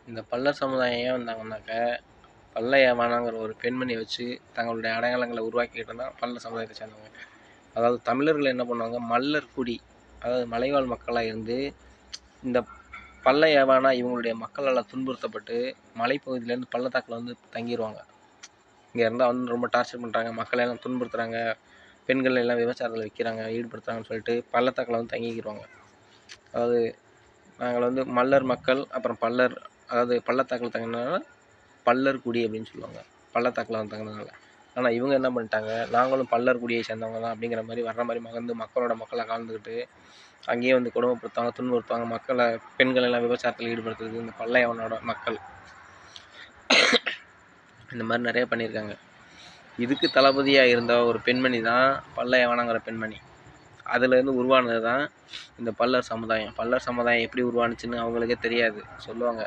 இந்த பல்லர் சமுதாயம் ஏன் வந்தாங்கன்னாக்க, பல்லையவானாங்கிற ஒரு பெண்மணியை வச்சு தங்களுடைய அடையாளங்களை உருவாக்கிக்கிட்டு தான் பல்லர் சமுதாயத்தை சேர்ந்தவங்க. அதாவது தமிழர்கள் என்ன பண்ணுவாங்க, மல்லர் குடி, அதாவது மலைவாழ் மக்களாக இருந்து இந்த பல்லையவானா இவங்களுடைய மக்களால் துன்புறுத்தப்பட்டு மலைப்பகுதியிலேருந்து பள்ளத்தாக்கில் வந்து தங்கிடுவாங்க. இங்கே இருந்தால் வந்து ரொம்ப டார்ச்சர் பண்ணுறாங்க, மக்களை எல்லாம் துன்புறுத்துறாங்க, பெண்கள் எல்லாம் விபச்சாரத்தில் விற்கிறாங்க, ஈடுபடுத்துறாங்கன்னு சொல்லிட்டு பள்ளத்தாக்கில் வந்து தங்கிக்கிடுவாங்க. அதாவது நாங்கள் வந்து மல்லர் மக்கள், அப்புறம் பல்லர், அதாவது பள்ளத்தாக்கில் தங்கினால பல்லர் குடி அப்படின்னு சொல்லுவாங்க, பள்ளத்தாக்கில் வந்து தங்கினதுனால. ஆனால் இவங்க என்ன பண்ணிட்டாங்க, நாங்களும் பல்லர் குடியை சேர்ந்தவங்க தான் அப்படிங்கிற மாதிரி வர்ற மாதிரி மகந்து மக்களோட மக்களை கலந்துக்கிட்டு அங்கேயே வந்து கொடுமைப்படுத்துவாங்க, துன்புறுத்துவாங்க, மக்களை பெண்கள் எல்லாம் விபச்சாரத்தில் ஈடுபடுத்துறது இந்த பல்லையவனோட மக்கள். இந்த மாதிரி நிறைய பண்ணியிருக்காங்க. இதுக்கு தளபதியாக இருந்த ஒரு பெண்மணி தான் பல்லையவனாங்கிற பெண்மணி. அதுலேருந்து உருவானது தான் இந்த பல்லர் சமுதாயம். பல்லர் சமுதாயம் எப்படி உருவானுச்சுன்னு அவங்களுக்கே தெரியாது, சொல்லுவாங்க.